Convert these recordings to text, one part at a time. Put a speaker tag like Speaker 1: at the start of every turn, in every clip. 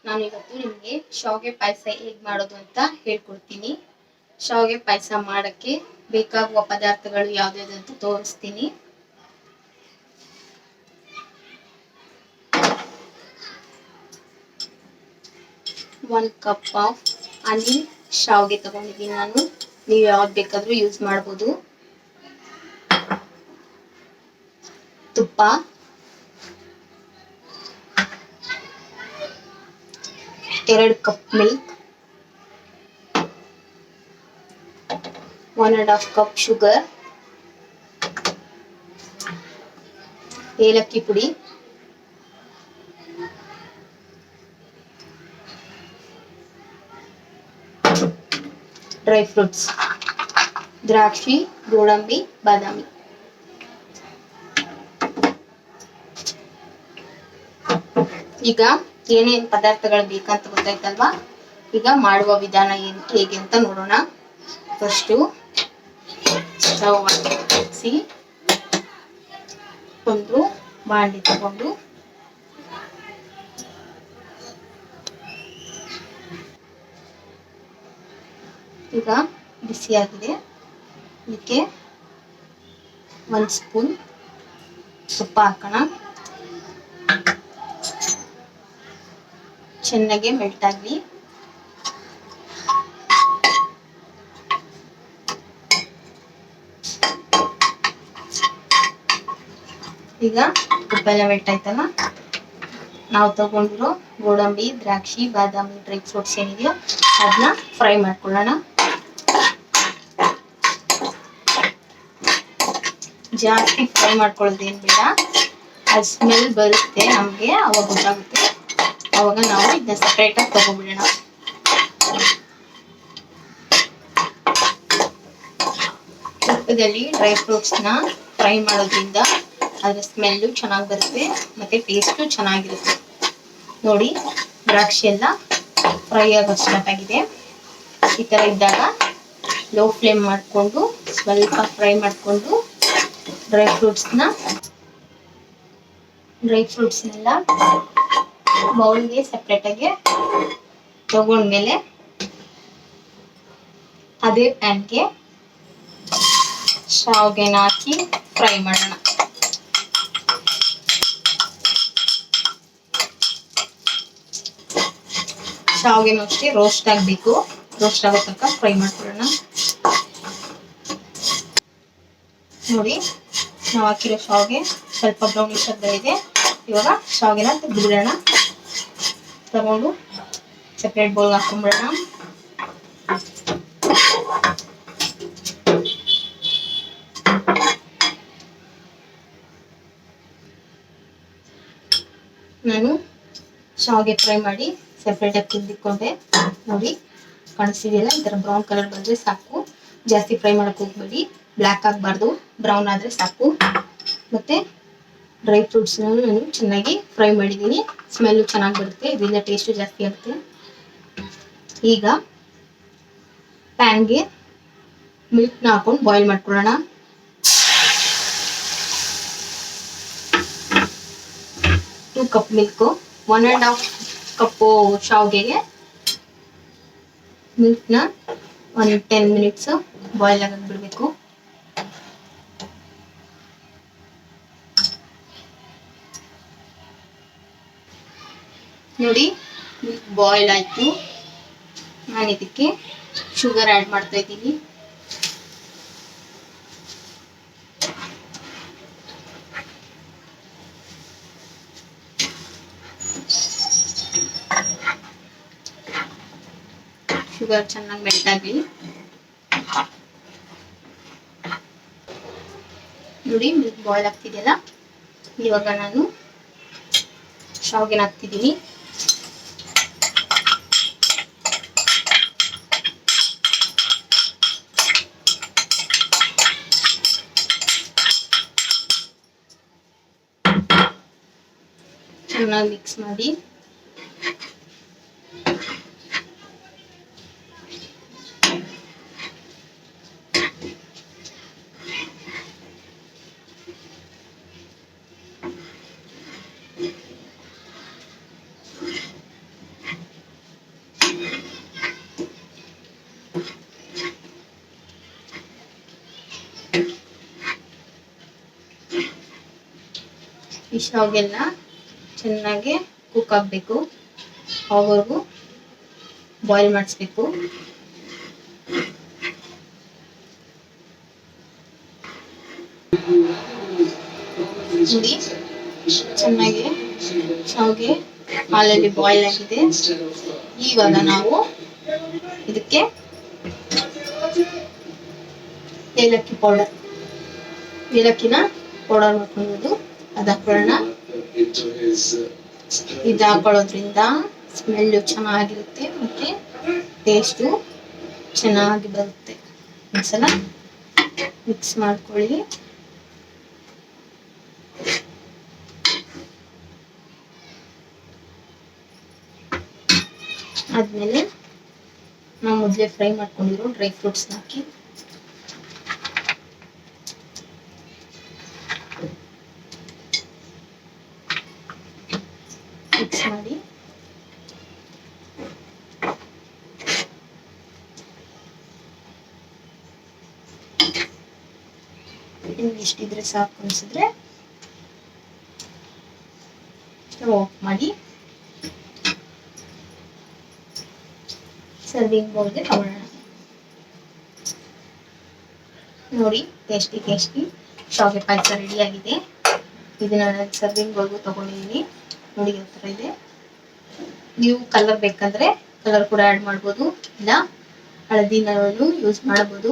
Speaker 1: ನಾನು ಇವತ್ತು ನಿಮಗೆ ಶಾವಿಗೆ ಪಾಯಸ ಹೇಗೆ ಮಾಡೋದು ಅಂತ ಹೇಳ್ಕೊಡ್ತೀನಿ. ಶಾವಿಗೆ ಪಾಯಸ ಮಾಡೋಕ್ಕೆ ಬೇಕಾಗುವ ಪದಾರ್ಥಗಳು ಯಾವ್ಯಾವುದು ಅಂತ ತೋರಿಸ್ತೀನಿ. ಒಂದು ಕಪ್ ಆಫ್ ಹನಿ ಶಾವಿಗೆ ತಗೊಂಡಿದ್ದೀನಿ ನಾನು. ನೀವು ಯಾವ್ದು ಬೇಕಾದ್ರೂ ಯೂಸ್ ಮಾಡ್ಬೋದು. ತುಪ್ಪ, ಎರಡು ಕಪ್ ಮಿಲ್ಕ್, 1.5 ಕಪ್ ಶುಗರ್, ಏಲಕ್ಕಿ ಪುಡಿ, ಡ್ರೈ ಫ್ರೂಟ್ಸ್, ದ್ರಾಕ್ಷಿ, ಗೋಡಂಬಿ, ಬಾದಾಮಿ. ಈಗ ಏನೇನು ಪದಾರ್ಥಗಳು ಬೇಕಂತ ಗೊತ್ತಾಯ್ತಲ್ವಾ? ಈಗ ಮಾಡುವ ವಿಧಾನ ಹೇಗೆ ಅಂತ ನೋಡೋಣ. ಫಸ್ಟು ಸ್ಟವ್ ಹಚ್ಚಿ ಒಂದು ಬಾಂಡ್ಲಿ ತಗೊಂಡು ಈಗ ಬಿಸಿಯಾಗಿದೆ, ಇದಕ್ಕೆ 1 ಸ್ಪೂನ್ ತುಪ್ಪ ಹಾಕೋಣ. ಚೆನ್ನಾಗಿ ಮೆಲ್ಟ್ ಆಗಲಿ. ಈಗ ತುಪ್ಪ ಎಲ್ಲ ಮೆಲ್ಟ್ ಆಯ್ತಲ್ಲ, ನಾವು ತಗೊಂಡಿರೋ ಗೋಡಂಬಿ, ದ್ರಾಕ್ಷಿ, ಬಾದಾಮಿ, ಡ್ರೈ ಫ್ರೂಟ್ಸ್ ಏನಿದೆಯೋ ಅದನ್ನ ಫ್ರೈ ಮಾಡ್ಕೊಳ್ಳೋಣ. ಜಾಸ್ತಿ ಫ್ರೈ ಮಾಡ್ಕೊಳ್ಳೋದೇನು ಬೇಡ, ಅದು ಸ್ಮೆಲ್ ಬರುತ್ತೆ ನಮಗೆ, ಅವಾಗ ಗೊತ್ತಾಗುತ್ತೆ. ಅವಾಗ ನಾವು ಇದನ್ನ ಸಪ್ರೇಟಾಗಿ ತಗೊಂಡ್ಬಿಡೋಣ. ತುಪ್ಪದಲ್ಲಿ ಡ್ರೈ ಫ್ರೂಟ್ಸ್ನ ಫ್ರೈ ಮಾಡೋದ್ರಿಂದ ಅದರ ಸ್ಮೆಲ್ಲು ಚೆನ್ನಾಗಿ ಬರುತ್ತೆ ಮತ್ತು ಟೇಸ್ಟು ಚೆನ್ನಾಗಿರುತ್ತೆ. ನೋಡಿ, ದ್ರಾಕ್ಷಿ ಎಲ್ಲ ಫ್ರೈ ಆಗೋದು ಸ್ಟಾರ್ಟ್ ಆಗಿದೆ. ಈ ಥರ ಇದ್ದಾಗ ಲೋ ಫ್ಲೇಮ್ ಮಾಡಿಕೊಂಡು ಸ್ವಲ್ಪ ಫ್ರೈ ಮಾಡಿಕೊಂಡು ಡ್ರೈ ಫ್ರೂಟ್ಸ್ನೆಲ್ಲ ಬೌಲ್ಗೆ ಸಪ್ರೇಟಾಗಿ ತಗೊಂಡ್ಮೇಲೆ ಅದೇ ಪ್ಯಾನ್ಗೆ ಶಾವಿಗೆನ ಹಾಕಿ ಫ್ರೈ ಮಾಡೋಣ. ಶಾವಿಗೆನೂ ಅಷ್ಟೇ ರೋಸ್ಟ್ ಆಗಬೇಕು, ರೋಸ್ಟ್ ಆಗೋ ತನಕ ಫ್ರೈ ಮಾಡ್ಕೊಳ್ಳೋಣ. ನೋಡಿ, ನಾವು ಹಾಕಿರೋ ಶಾವಿಗೆ ಸ್ವಲ್ಪ ಬ್ರೌನಿಶ್ ಆಗಿದೆ. ಇವಾಗ ಶಾವಿಗೆನ ತೆಗೆದುಬಿಡೋಣ. ತಗೊಂಡು ಸಪ್ರೇಟ್ ಬೌಲ್ ಹಾಕೊಂಡ್ಬಿಡೋಣ. ನಾನು ಶಾವಿಗೆ ಫ್ರೈ ಮಾಡಿ ಸಪ್ರೇಟಾಗಿ ತೆಗೆದುಕೊಂಡೆ. ನೋಡಿ, ಕಾಣಿಸ್ತಿದೆಯಲ್ಲ, ಈ ಥರ ಬ್ರೌನ್ ಕಲರ್ ಬಂದರೆ ಸಾಕು. ಜಾಸ್ತಿ ಫ್ರೈ ಮಾಡೋಕ್ಕೆ ಹೋಗ್ಬೇಡಿ, ಬ್ಲ್ಯಾಕ್ ಆಗಬಾರ್ದು, ಬ್ರೌನ್ ಆದರೆ ಸಾಕು. ಮತ್ತು ಡ್ರೈ ಫ್ರೂಟ್ಸ್ನ ನಾನು ಚೆನ್ನಾಗಿ ಫ್ರೈ ಮಾಡಿದ್ದೀನಿ, ಸ್ಮೆಲ್ಲು ಚೆನ್ನಾಗಿ ಬರುತ್ತೆ, ಇದರಿಂದ ಟೇಸ್ಟು ಜಾಸ್ತಿ ಆಗುತ್ತೆ. ಈಗ ಪ್ಯಾನ್ಗೆ ಮಿಲ್ಕ್ನ ಹಾಕೊಂಡು ಬಾಯ್ಲ್ ಮಾಡ್ಕೊಳ್ಳೋಣ. ಟೂ ಕಪ್ ಮಿಲ್ಕು, 1.5 ಕಪ್ಪು ಶಾವಿಗೆಗೆ ಮಿಲ್ಕ್ನ ಒಂದು 10 ಮಿನಿಟ್ಸು ಬಾಯ್ಲ್ ಆಗಕ್ಕೆ ಬಿಡಬೇಕು. ನೋಡಿ, ಮಿಲ್ಕ್ ಬಾಯ್ಲ್ ಆಯಿತು. ನಾನು ಇದಕ್ಕೆ ಶುಗರ್ ಆ್ಯಡ್ ಮಾಡ್ತಾ ಇದ್ದೀನಿ. ಶುಗರ್ ಚೆನ್ನಾಗಿ ಮೆಲ್ಟ್ ಆಗಲಿ. ನೋಡಿ, ಮಿಲ್ಕ್ ಬಾಯ್ಲ್ ಆಗ್ತಿದೆಯಲ್ಲ, ಇವಾಗ ನಾನು ಶಾವಿಗೆನ ಹಾಕ್ತಿದ್ದೀನಿ. ಚೆನ್ನಾಗಿ ಮಿಕ್ಸ್ ಮಾಡಿ ಈ ಶಾವಿಗೆಲ್ಲ ಚೆನ್ನಾಗಿ ಕುಕ್ ಆಗಬೇಕು, ಅವಾಗವರೆಗೂ ಬಾಯ್ಲ್ ಮಾಡಿಸ್ಬೇಕು. ನೋಡಿ ಚೆನ್ನಾಗಿ ಶಾವಿಗೆ ಹಾಲಲ್ಲಿ ಬಾಯ್ಲ್ ಆಗಿದೆ. ಇವಾಗ ನಾವು ಇದಕ್ಕೆ ಏಲಕ್ಕಿನ ಪೌಡರ್ ಮಾಡ್ಕೊಳ್ಳೋದು, ಅದು ಹಾಕೊಳ್ಳೋಣ. ಇದು ಹಾಕೊಳ್ಳೋದ್ರಿಂದ ಸ್ಮೆಲ್ಲು ಚೆನ್ನಾಗಿರುತ್ತೆ ಮತ್ತೆ ಟೇಸ್ಟು ಚೆನ್ನಾಗಿ ಬರುತ್ತೆ. ಒಂದ್ಸಲ ಮಿಕ್ಸ್ ಮಾಡ್ಕೊಳ್ಳಿ. ಆದ್ಮೇಲೆ ನಾವು ಮೊದಲೇ ಫ್ರೈ ಮಾಡ್ಕೊಂಡಿರೋ ಡ್ರೈ ಫ್ರೂಟ್ಸ್ ಹಾಕಿ ಮಿಕ್ಸ್ ಮಾಡಿ ನಿಮ್ಗೆ ಇಷ್ಟಿದ್ರೆ ಸಾಕು ಅನಿಸಿದ್ರೆ ಸ್ಟವ್ ಆಫ್ ಮಾಡಿ ಸರ್ವಿಂಗ್ ಬೌಲ್ಗೆ ತಗೊಳ್ಳೋಣ. ನೋಡಿ ಟೇಸ್ಟಿ ಶಾವಿಗೆ ಪಾಯಸ ರೆಡಿ ಆಗಿದೆ. ಇದನ್ನ ನಾನು ಸರ್ವಿಂಗ್ ಬೌಲ್ಗೆ ತಗೊಂಡಿದ್ದೀನಿ. ನೋಡಿ ಯಾವ ಥರ ಇದೆ. ನೀವು ಕಲರ್ ಬೇಕಂದ್ರೆ ಕಲರ್ ಕೂಡ ಆ್ಯಡ್ ಮಾಡ್ಬೋದು, ಇಲ್ಲ ಹಳದಿನೂ ಯೂಸ್ ಮಾಡ್ಬೋದು.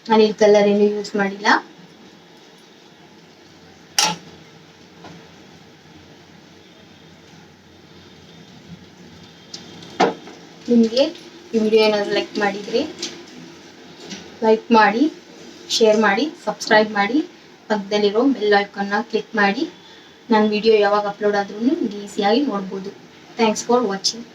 Speaker 1: ನಾನು ಇಲ್ಲಿ ಕಲರ್ ಏನು ಯೂಸ್ ಮಾಡಿಲ್ಲ. ನಿಮಗೆ ಈ ವಿಡಿಯೋ ಏನಾದರೂ ಲೈಕ್ ಮಾಡಿ, ಶೇರ್ ಮಾಡಿ, ಸಬ್ಸ್ಕ್ರೈಬ್ ಮಾಡಿ, ಪಕ್ಕದಲ್ಲಿರೋ ಬೆಲ್ ಐಕಾನ್ನ ಕ್ಲಿಕ್ ಮಾಡಿ. ನನ್ನ ವಿಡಿಯೋ ಯಾವಾಗ ಅಪ್ಲೋಡ್ ಆದ್ರೂ ನಿಮ್ಗೆ ಈಸಿಯಾಗಿ ನೋಡ್ಬೋದು. Thanks for watching.